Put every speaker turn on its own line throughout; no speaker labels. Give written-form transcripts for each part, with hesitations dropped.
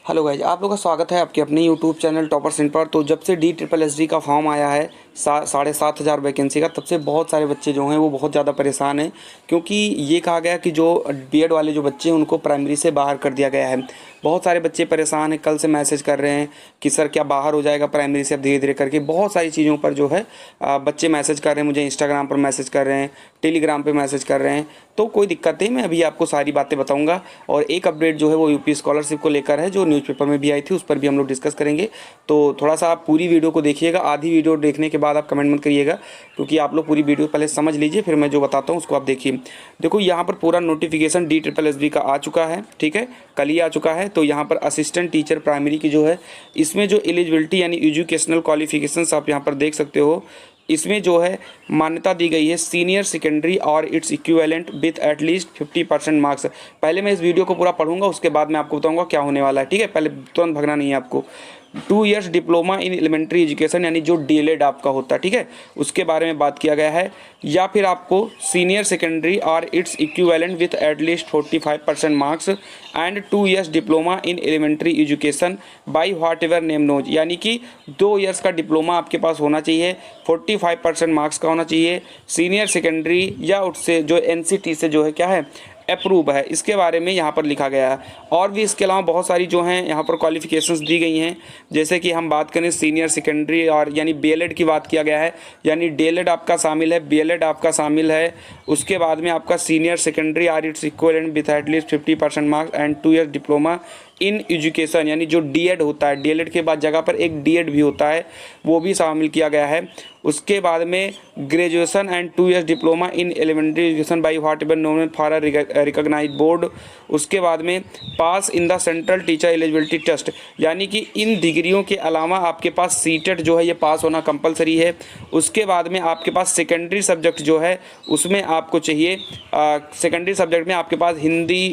Hello guys, आप लोगों का स्वागत है आपके अपने यूट्यूब चैनल टॉपर्स इन पर। तो जब से DSSD का फॉर्म आया है 7,500 वैकेंसी का, तब से बहुत सारे बच्चे जो हैं वो बहुत ज़्यादा परेशान हैं, क्योंकि ये कहा गया कि जो बीएड वाले जो बच्चे हैं उनको प्राइमरी से बाहर कर दिया गया है। बहुत सारे बच्चे परेशान हैं, कल से मैसेज कर रहे हैं कि सर क्या बाहर हो जाएगा प्राइमरी से अब धीरे धीरे करके। बहुत सारी चीज़ों पर जो है बच्चे मैसेज कर रहे हैं, मुझे इंस्टाग्राम पर मैसेज कर रहे हैं, टेलीग्राम पे मैसेज कर रहे हैं। तो कोई दिक्कत नहीं, मैं अभी आपको सारी बातें बताऊंगा। और एक अपडेट जो है वो यूपी स्कॉलरशिप को लेकर है, जो न्यूज़पेपर में भी आई थी, उस पर भी हम लोग डिस्कस करेंगे। तो थोड़ा सा आप पूरी वीडियो को देखिएगा, आधी वीडियो देखने के बाद आप कमेंट मत करिएगा, क्योंकि आप लोग पूरी वीडियो पहले समझ लीजिए, फिर मैं जो बताता हूँ उसको आप देखिए। देखो यहाँ पर पूरा नोटिफिकेशन DSSB का आ चुका है, ठीक है, कल ही आ चुका है। तो यहाँ पर असिस्टेंट टीचर प्राइमरी की जो है, इसमें जो एलिजिबिलिटी यानी एजुकेशनल क्वालिफिकेशंस आप यहाँ पर देख सकते हो, इसमें जो है मान्यता दी गई है सीनियर सेकेंडरी और its equivalent with at least 50% marks. पहले मैं इस वीडियो को पूरा पढ़ूंगा, उसके बाद मैं आपको बताऊंगा क्या होने वाला है, ठीक है। पहले तुरंत भगना नहीं है आपको। 2 years diploma in elementary education यानी जो DLED आपका होता है, ठीक है, उसके बारे में बात किया गया है। या फिर आपको सीनियर सेकेंडरी और its equivalent with at least 45% marks and 2 years diploma in elementary education by whatever name knows, यानी कि 2 इयर्स का डिप्लोमा आपके पास होना चाहिए, 45% मार्क्स का होना चाहिए, सीनियर सेकेंडरी या उससे जो NCT से जो है क्या है अप्रूव है, इसके बारे में यहाँ पर लिखा गया है। और भी इसके अलावा बहुत सारी जो हैं यहाँ पर क्वालिफिकेशंस दी गई हैं। जैसे कि हम बात करें सीनियर सेकेंडरी और यानी BLED की बात किया गया है, यानी DLED आपका शामिल है, BLED आपका शामिल है। उसके बाद में आपका senior secondary or its equivalent with at least 50% marks and 2 years diploma in education, यानी जो DED होता है, DLED के बाद जगह पर एक DED भी होता है, वो भी शामिल किया गया है। उसके बाद में graduation and 2 years diploma in elementary education by whatever known for a recognized board. उसके बाद में pass in the central teacher eligibility test, यानी कि इन डिग्रियों के अलावा आपके पास CTET जो है ये पास होना कंपलसरी है। उसके बाद में आपके पास सेकेंडरी सब्जेक्ट जो है उसमें आपको चाहिए, सेकेंडरी सब्जेक्ट में आपके पास हिंदी,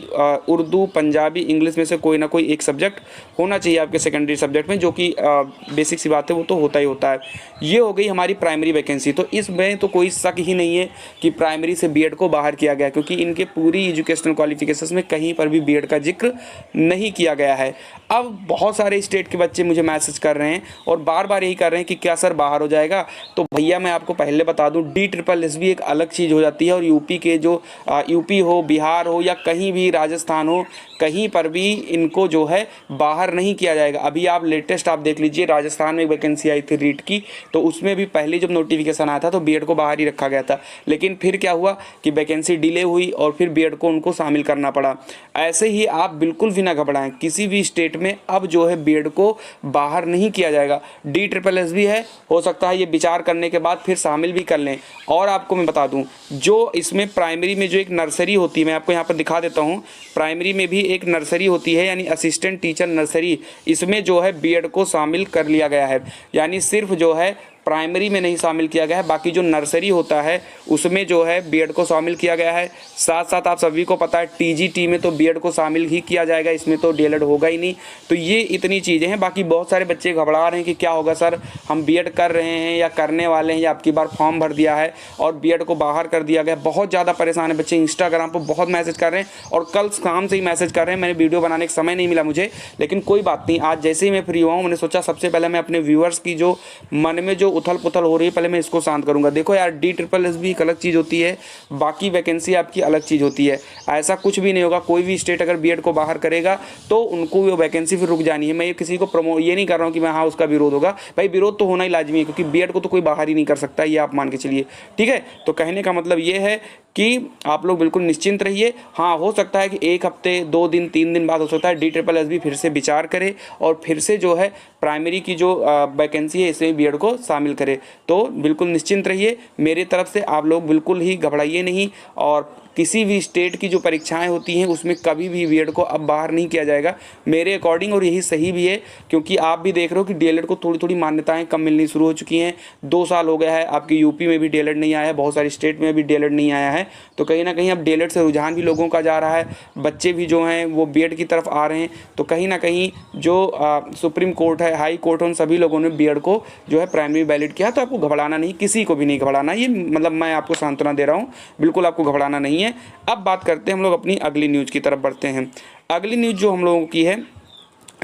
उर्दू, पंजाबी, इंग्लिश में से कोई ना कोई एक सब्जेक्ट होना चाहिए आपके सेकेंडरी सब्जेक्ट में, जो कि बेसिक सी बात है, वो तो होता ही होता है। ये हो गई हमारी प्राइमरी वैकेंसी। तो इसमें तो कोई शक ही नहीं है कि प्राइमरी से BED को बाहर किया गया, क्योंकि इनके पूरी एजुकेशनल क्वालिफिकेशंस में कहीं पर भी BED का जिक्र नहीं किया गया है। अब बहुत सारे स्टेट के बच्चे मुझे मैसेज कर रहे हैं और बार बार यही कर रहे हैं कि क्या सर बाहर हो जाएगा। तो भैया मैं आपको पहले बता दूं, DSSB एक अलग चीज़ हो जाती है, और यूपी के जो यूपी हो, बिहार हो या कहीं भी राजस्थान हो, कहीं पर भी इनको जो है बाहर नहीं किया जाएगा। अभी आप लेटेस्ट आप देख लीजिए, राजस्थान में वैकेंसी आई थी रीट की, तो उसमें भी पहले जब नोटिफिकेशन आया था तो BED को बाहर ही रखा गया था। लेकिन फिर क्या हुआ कि वैकेंसी डिले हुई और फिर BED को उनको शामिल करना पड़ा। ऐसे ही आप बिल्कुल भी ना घबराएं, किसी भी स्टेट में अब जो है BED को बाहर नहीं किया जाएगा। DSSB है, हो सकता है ये विचार करने के बाद फिर शामिल भी कर लें। और आपको मैं बता दूं, जो इसमें प्राइमरी में जो एक नर्सरी होती है, मैं आपको यहाँ पर दिखा देता हूँ, प्राइमरी में भी एक नर्सरी होती है, यानी असिस्टेंट टीचर नर्सरी, इसमें जो है BED को शामिल कर लिया गया है। यानी सिर्फ जो है प्राइमरी में नहीं शामिल किया गया है, बाकी जो नर्सरी होता है उसमें जो है BED को शामिल किया गया है। साथ साथ आप सभी को पता है TGT में तो BED को शामिल ही किया जाएगा, इसमें तो DLED होगा ही नहीं। तो ये इतनी चीज़ें हैं। बाकी बहुत सारे बच्चे घबरा रहे हैं कि क्या होगा सर, हम BED कर रहे हैं या करने वाले हैं, या आपकी बार फॉर्म भर दिया है और BED को बाहर कर दिया गया। बहुत ज़्यादा परेशान है बच्चे, इंस्टाग्राम पर बहुत मैसेज कर रहे हैं और कल शाम से ही मैसेज कर रहे हैं। मैंने वीडियो बनाने का समय नहीं मिला मुझे, लेकिन कोई बात नहीं, आज जैसे ही मैं फ्री हुआ हूँ, मैंने सोचा सबसे पहले मैं अपने व्यूअर्स की जो मन में जो उथल पुथल हो रही है, पहले मैं इसको शांत करूंगा। देखो यार, DSSB एक अलग चीज़ होती है, बाकी वैकेंसी आपकी अलग चीज़ होती है। ऐसा कुछ भी नहीं होगा, कोई भी स्टेट अगर BED को बाहर करेगा तो उनको वो वैकेंसी फिर रुक जानी है। मैं किसी को ये नहीं कर रहा हूँ कि मैं हाँ उसका विरोध होगा, भाई विरोध तो होना ही लाजमी है, क्योंकि BED को तो कोई बाहर ही नहीं कर सकता, ये आप मान के चलिए, ठीक है। तो कहने का मतलब ये है कि आप लोग बिल्कुल निश्चिंत रहिए। हाँ, हो सकता है कि 1 हफ्ते, 2 दिन, 3 दिन बाद हो सकता है DSSB फिर से विचार करे और फिर से जो है प्राइमरी की जो वैकेंसी है इसमें BED को शामिल करे। तो बिल्कुल निश्चिंत रहिए, मेरी तरफ से आप लोग बिल्कुल ही घबराइए नहीं। और किसी भी स्टेट की जो परीक्षाएं होती हैं उसमें कभी भी BED को अब बाहर नहीं किया जाएगा मेरे अकॉर्डिंग, और यही सही भी है, क्योंकि आप भी देख रहे हो कि DLED को थोड़ी थोड़ी मान्यताएं कम मिलनी शुरू हो चुकी हैं। 2 साल हो गया है, आपकी यूपी में भी DLED नहीं आया है, बहुत सारी स्टेट में भी DLED नहीं आया है। तो कहीं ना कहीं अब DLED से रुझान भी लोगों का जा रहा है, बच्चे भी जो हैं वो BED की तरफ आ रहे हैं। तो कहीं ना कहीं जो सुप्रीम कोर्ट है, हाई कोर्ट है, उन सभी लोगों ने BED को जो है प्राइमरी वैलिड किया। तो आपको घबराना नहीं, किसी को भी नहीं घबराना, ये मतलब मैं आपको सांत्वना दे रहा हूँ, बिल्कुल आपको घबराना नहीं है। अब बात करते हैं हम लोग अपनी अगली न्यूज़ की तरफ बढ़ते हैं। अगली न्यूज़ जो हम लोगों की है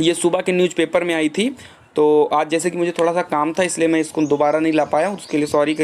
ये सुबह के न्यूज़पेपर में आई थी। तो आज जैसे कि मुझे थोड़ा सा काम था इसलिए मैं इसको दोबारा नहीं ला पाया, उसके लिए सॉरी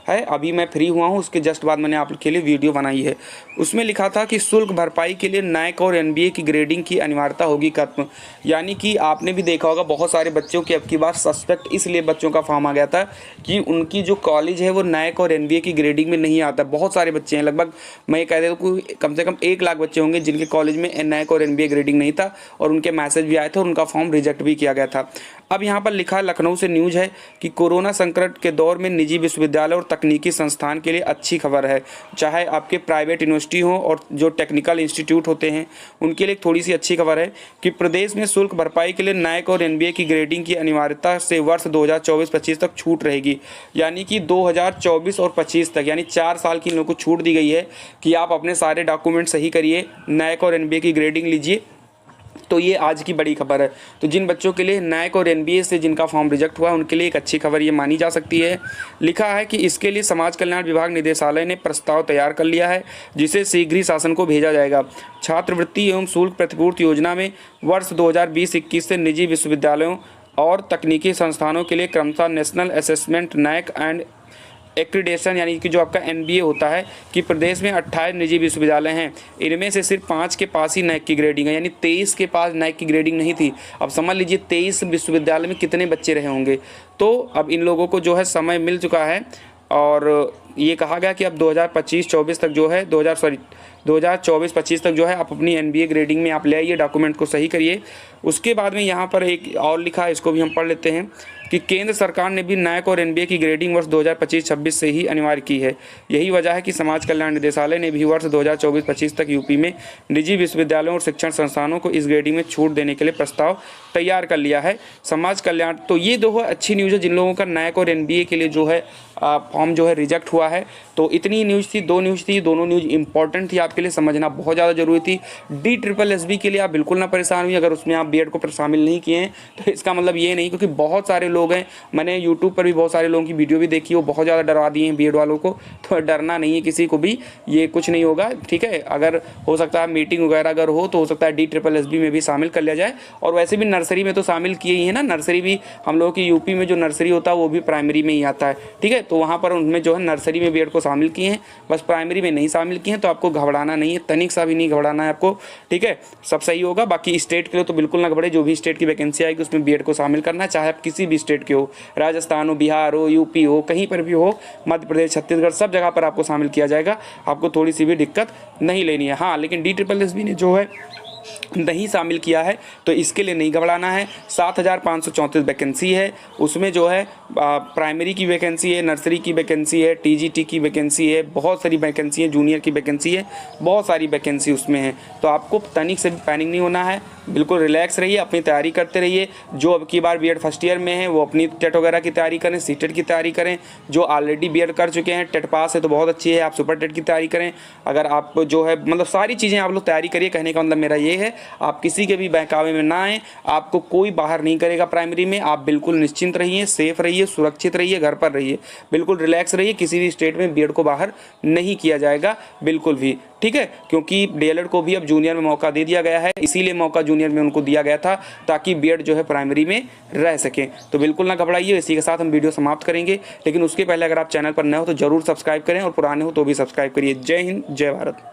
है। अभी मैं फ्री हुआ हूँ, उसके जस्ट बाद मैंने आपके लिए वीडियो बनाई है। उसमें लिखा था कि शुल्क भरपाई के लिए नैक और एनबीए की ग्रेडिंग की अनिवार्यता होगी खत्म। यानी कि आपने भी देखा होगा बहुत सारे बच्चों की अब की बार सस्पेक्ट इसलिए बच्चों का फॉर्म आ गया था कि उनकी जो कॉलेज है वो नैक और एनबीए की ग्रेडिंग में नहीं आता। बहुत सारे बच्चे हैं, लगभग मैं ये कह देता हूँ कम से कम 1 लाख बच्चे होंगे जिनके कॉलेज में नैक और एनबीए ग्रेडिंग नहीं था, और उनके मैसेज भी आए थे और उनका फॉर्म रिजेक्ट भी किया गया था। अब यहाँ पर लिखा है, लखनऊ से न्यूज़ है कि कोरोना संकट के दौर में निजी विश्वविद्यालय और तकनीकी संस्थान के लिए अच्छी खबर है। चाहे आपके प्राइवेट यूनिवर्सिटी हो और जो टेक्निकल इंस्टीट्यूट होते हैं उनके लिए थोड़ी सी अच्छी खबर है कि प्रदेश में शुल्क भरपाई के लिए नैक और एनबीए की ग्रेडिंग की अनिवार्यता से वर्ष 2024-25 तक छूट रहेगी। यानी कि 2024 और 25 तक, यानी 4 साल की इन लोगों को छूट दी गई है कि आप अपने सारे डॉक्यूमेंट सही करिए, नैक और एनबीए की ग्रेडिंग लीजिए। तो ये आज की बड़ी खबर है। तो जिन बच्चों के लिए नैक और एनबीए से जिनका फॉर्म रिजेक्ट हुआ उनके लिए एक अच्छी खबर ये मानी जा सकती है। लिखा है कि इसके लिए समाज कल्याण विभाग निदेशालय ने प्रस्ताव तैयार कर लिया है, जिसे शीघ्र ही शासन को भेजा जाएगा। छात्रवृत्ति एवं शुल्क प्रतिपूर्ति योजना में वर्ष 2020-21 से निजी विश्वविद्यालयों और तकनीकी संस्थानों के लिए क्रमशः national assessment NAAC and accreditation, यानी कि जो आपका एनबीए होता है, कि प्रदेश में 28 निजी विश्वविद्यालय हैं। इनमें से सिर्फ 5 के पास ही नैक की ग्रेडिंग है, यानी 23 के पास नैक की ग्रेडिंग नहीं थी। अब समझ लीजिए 23 विश्वविद्यालय में कितने बच्चे रहे होंगे। तो अब इन लोगों को जो है समय मिल चुका है, और ये कहा गया कि अब 2025-24 तक जो है 2024-25 तक जो है आप अपनी एनबीए ग्रेडिंग में आप ले आइए, डॉक्यूमेंट को सही करिए। उसके बाद में यहाँ पर एक और लिखा है, इसको भी हम पढ़ लेते हैं कि केंद्र सरकार ने भी नैक और एनबीए की ग्रेडिंग वर्ष 2025-26 से ही अनिवार्य की है। यही वजह है कि समाज कल्याण निदेशालय ने भी वर्ष 2024-25 तक यूपी में निजी विश्वविद्यालयों और शिक्षण संस्थानों को इस ग्रेडिंग में छूट देने के लिए प्रस्ताव तैयार कर लिया है समाज कल्याण। तो ये दो अच्छी न्यूज़ है जिन लोगों का नैक और एनबीए के लिए जो है फॉर्म जो है रिजेक्ट हुआ है। तो इतनी न्यूज़ थी, 2 न्यूज़ थी, दोनों न्यूज़ इंपॉर्टेंट थी, आपके लिए समझना बहुत ज़्यादा जरूरी थी। DSSB के लिए आप बिल्कुल ना परेशान हुई, अगर उसमें आप बीएड को शामिल नहीं किए हैं तो इसका मतलब ये नहीं, क्योंकि बहुत सारे लोग हैं, मैंने यूट्यूब पर भी बहुत सारे लोगों की वीडियो भी देखी, वो बहुत ज़्यादा डरवा दिए हैं बीएड वालों को। तो डरना नहीं है किसी को भी, ये कुछ नहीं होगा, ठीक है। अगर हो सकता है मीटिंग वगैरह अगर हो तो हो सकता है DSSB में भी शामिल कर लिया जाए। और वैसे भी नर्सरी में तो शामिल किए ही है ना, नर्सरी भी हम लोगों की यूपी में जो नर्सरी होता है वो भी प्राइमरी में ही आता है, ठीक है। तो वहाँ पर उनमें जो है नर्सरी में बीएड को शामिल किए हैं, बस प्राइमरी में नहीं शामिल किए हैं। तो आपको घबराना नहीं है, तनिक सा भी नहीं घबराना है आपको, ठीक है। सब सही होगा। बाकी स्टेट के लिए तो बिल्कुल ना घबराए, जो भी स्टेट की वैकेंसी आएगी उसमें बीएड को शामिल करना है, चाहे आप किसी भी स्टेट के हो, राजस्थान हो, बिहार हो, यूपी हो, कहीं पर भी हो, मध्य प्रदेश, छत्तीसगढ़, सब जगह पर आपको शामिल किया जाएगा। आपको थोड़ी सी भी दिक्कत नहीं लेनी है। हाँ, लेकिन DSSB ने जो है नहीं शामिल किया है तो इसके लिए नहीं घबराना है। 7,534 वैकेंसी है, उसमें जो है प्राइमरी की वैकेंसी है, नर्सरी की वैकेंसी है, TGT की वैकेंसी है, बहुत सारी वैकेंसी है, जूनियर की वैकेंसी है, बहुत सारी वैकेंसी उसमें है। तो आपको तनिक से भी पैनिक नहीं होना है, बिल्कुल रिलैक्स रहिए, अपनी तैयारी करते रहिए। जो अब की बार बीएड फर्स्ट ईयर में है वो अपनी टेट वगैरह की तैयारी करें, सीटेट की तैयारी करें। जो ऑलरेडी बीएड कर चुके हैं, टेट पास है तो बहुत अच्छी है, आप सुपर टेट की तैयारी करें। अगर आप जो है मतलब सारी चीज़ें आप लोग तैयारी करिए। कहने का मतलब मेरा ये है, आप किसी के भी बहकावे में ना आएँ, आपको कोई बाहर नहीं करेगा प्राइमरी में। आप बिल्कुल निश्चिंत रहिए, सेफ रहिए, सुरक्षित रहिए, घर पर रहिए, बिल्कुल रिलैक्स रहिए। किसी भी स्टेट में बीएड को बाहर नहीं किया जाएगा बिल्कुल भी, ठीक है। क्योंकि डीएलएड को भी अब जूनियर में मौका दे दिया गया है, इसीलिए मौका जूनियर में उनको दिया गया था ताकि बीएड जो है प्राइमरी में रह सके। तो बिल्कुल ना घबराइए। इसी के साथ हम वीडियो समाप्त करेंगे, लेकिन उसके पहले अगर आप चैनल पर नए हो तो जरूर सब्सक्राइब करें और पुराने हो तो भी सब्सक्राइब करिए। जय हिंद, जय भारत।